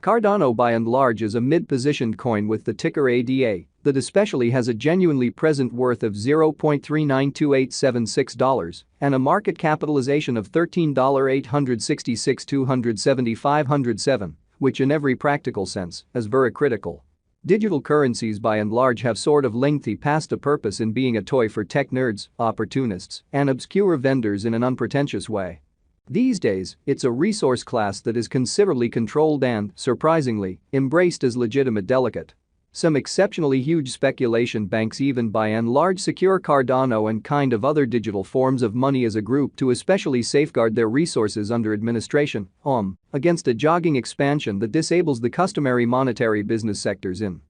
Cardano by and large is a mid-positioned coin with the ticker ADA that especially has a genuinely present worth of $0.392876 and a market capitalization of $13,866,275.07, which in every practical sense is very critical. Digital currencies by and large have sort of lengthy past a purpose in being a toy for tech nerds, opportunists, and obscure vendors in an unpretentious way. These days, it's a resource class that is considerably controlled and, surprisingly, embraced as legitimate delicate. Some exceptionally huge speculation banks even by and large secure Cardano and kind of other digital forms of money as a group to especially safeguard their resources under administration, against a jogging expansion that disables the customary monetary business sectors in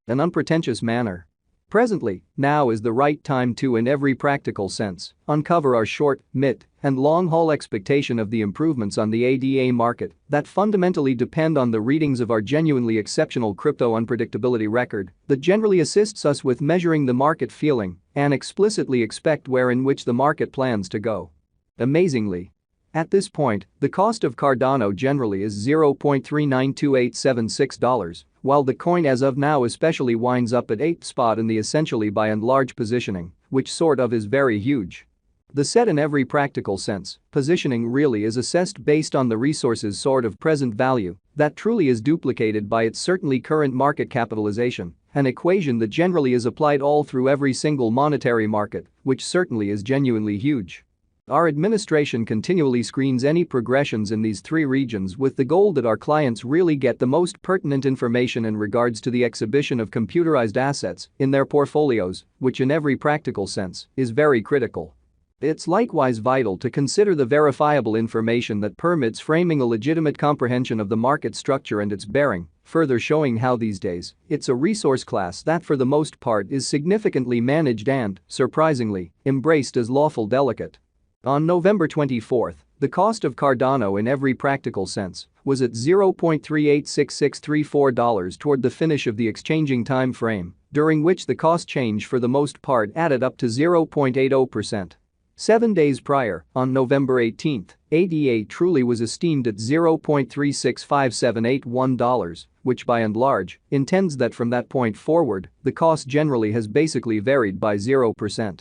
an unpretentious manner. Presently, now is the right time to, in every practical sense, uncover our short, mid, and long-haul expectation of the improvements on the ADA market that fundamentally depend on the readings of our genuinely exceptional crypto unpredictability record that generally assists us with measuring the market feeling and explicitly expect where in which the market plans to go. Amazingly, at this point, the cost of Cardano generally is $0.392876, while the coin as of now especially winds up at 8th spot in the essentially by and large positioning, which sort of is very huge. The set in every practical sense, positioning really is assessed based on the resource's sort of present value that truly is duplicated by its certainly current market capitalization, an equation that generally is applied all through every single monetary market, which certainly is genuinely huge. Our administration continually screens any progressions in these three regions with the goal that our clients really get the most pertinent information in regards to the exhibition of computerized assets in their portfolios, which in every practical sense is very critical. It's likewise vital to consider the verifiable information that permits framing a legitimate comprehension of the market structure and its bearing, further showing how these days it's a resource class that for the most part is significantly managed and, surprisingly, embraced as lawful delicate. On November 24, the cost of Cardano in every practical sense was at $0.386634 toward the finish of the exchanging time frame, during which the cost change for the most part added up to 0.80%. 7 days prior, on November 18, ADA truly was esteemed at $0.365781, which by and large intends that from that point forward, the cost generally has basically varied by 0%.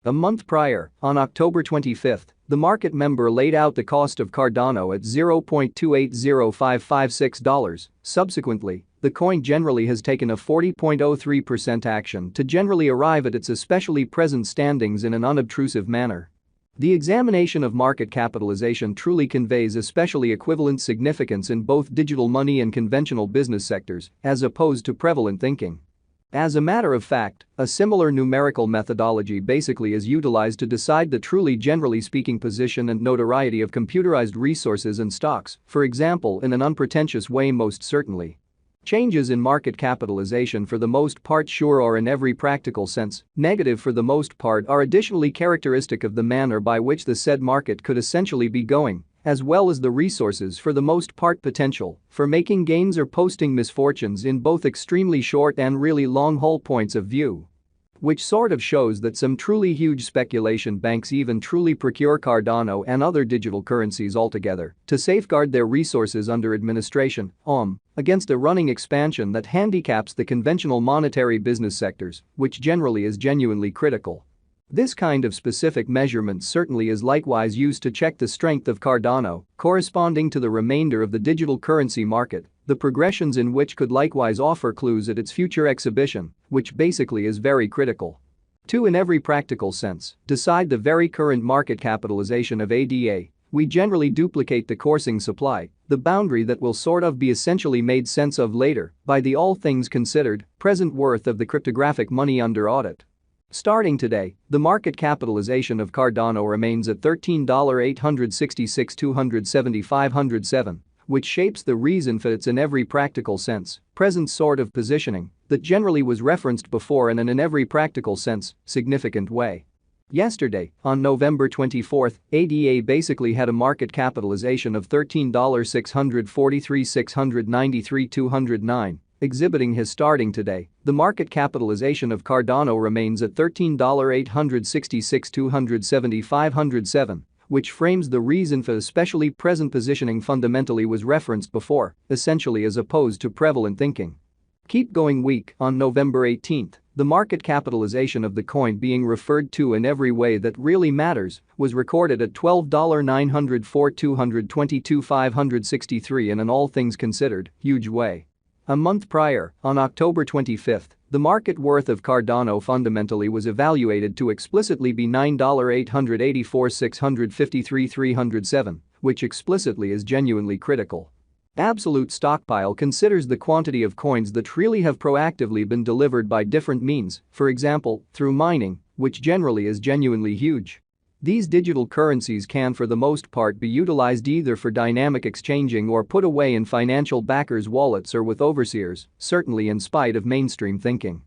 A month prior, on October 25, the market member laid out the cost of Cardano at $0.280556. Subsequently, the coin generally has taken a 40.03% action to generally arrive at its especially present standings in an unobtrusive manner. The examination of market capitalization truly conveys especially equivalent significance in both digital money and conventional business sectors, as opposed to prevalent thinking. As a matter of fact, a similar numerical methodology basically is utilized to decide the truly generally speaking position and notoriety of computerized resources and stocks, for example in an unpretentious way most certainly. Changes in market capitalization for the most part sure or in every practical sense, negative for the most part are additionally characteristic of the manner by which the said market could essentially be going, as well as the resources for the most part potential for making gains or posting misfortunes in both extremely short and really long-haul points of view. Which sort of shows that some truly huge speculation banks even truly procure Cardano and other digital currencies altogether to safeguard their resources under administration, against a running expansion that handicaps the conventional monetary business sectors, which generally is genuinely critical. This kind of specific measurement certainly is likewise used to check the strength of Cardano, corresponding to the remainder of the digital currency market, the progressions in which could likewise offer clues at its future exhibition, which basically is very critical. To in every practical sense, decide the very current market capitalization of ADA, we generally duplicate the coursing supply, the boundary that will sort of be essentially made sense of later by the all things considered present worth of the cryptographic money under audit. Starting today, the market capitalization of Cardano remains at $13,866,275.07, which shapes the reason for its in every practical sense present sort of positioning that generally was referenced before and in every practical sense significant way. Yesterday, on November 24, ADA basically had a market capitalization of $13,643,693,209. Exhibiting his starting today, the market capitalization of Cardano remains at $13,866,275.07, which frames the reason for especially present positioning fundamentally was referenced before, essentially as opposed to prevalent thinking. Keep going week. On November 18, the market capitalization of the coin being referred to in every way that really matters was recorded at $12,904,222,563 in an all things considered huge way. A month prior, on October 25, the market worth of Cardano fundamentally was evaluated to explicitly be $9,884,653,307, which explicitly is genuinely critical. Absolute stockpile considers the quantity of coins that really have proactively been delivered by different means, for example, through mining, which generally is genuinely huge. These digital currencies can for the most part be utilized either for dynamic exchanging or put away in financial backers' wallets or with overseers, certainly in spite of mainstream thinking.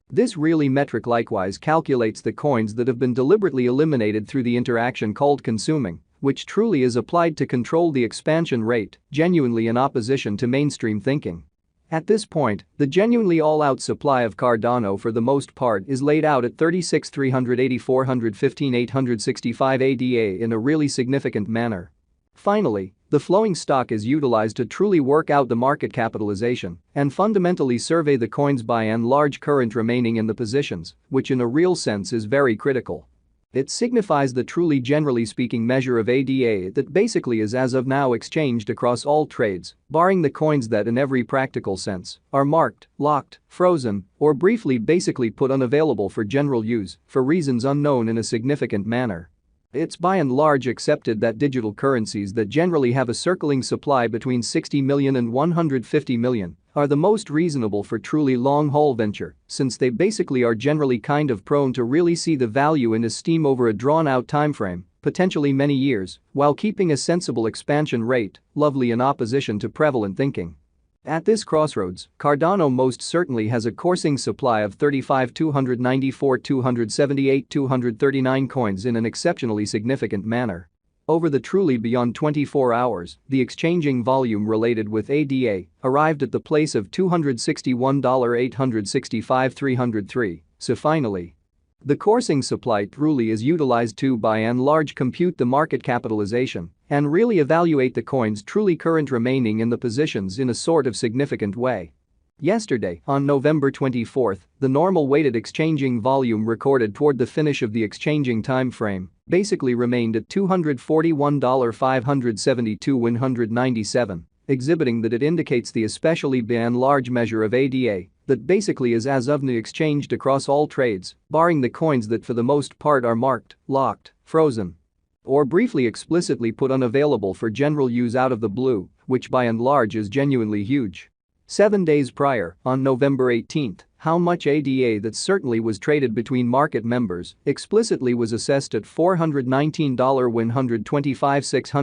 This really metric likewise calculates the coins that have been deliberately eliminated through the interaction called consuming, which truly is applied to control the expansion rate, genuinely in opposition to mainstream thinking. At this point, the genuinely all-out supply of Cardano for the most part is laid out at 36,380,415,865 ADA in a really significant manner. Finally, the flowing stock is utilized to truly work out the market capitalization and fundamentally survey the coins by and large current remaining in the positions, which in a real sense is very critical. It signifies the truly generally speaking measure of ADA that basically is as of now exchanged across all trades, barring the coins that in every practical sense are marked, locked, frozen, or briefly basically put unavailable for general use for reasons unknown in a significant manner. It's by and large accepted that digital currencies that generally have a circling supply between 60 million and 150 million are the most reasonable for truly long-haul venture, since they basically are generally kind of prone to really see the value in esteem over a drawn-out timeframe, potentially many years, while keeping a sensible expansion rate, lovely in opposition to prevalent thinking. At this crossroads, Cardano most certainly has a coursing supply of 35,294,278,239 coins in an exceptionally significant manner. Over the truly beyond 24 hours, the exchanging volume related with ADA arrived at the place of $261,865,303, so finally, the coursing supply truly is utilized to by and large compute the market capitalization and really evaluate the coins truly current remaining in the positions in a sort of significant way. Yesterday, on November 24, the normal weighted exchanging volume recorded toward the finish of the exchanging time frame basically remained at $241,572,197, exhibiting that it indicates the especially by and large measure of ADA that basically is as of now exchanged across all trades, barring the coins that for the most part are marked, locked, frozen, or briefly explicitly put unavailable for general use out of the blue, which by and large is genuinely huge. 7 days prior, on November 18, how much ADA that certainly was traded between market members explicitly was assessed at $419,125,600.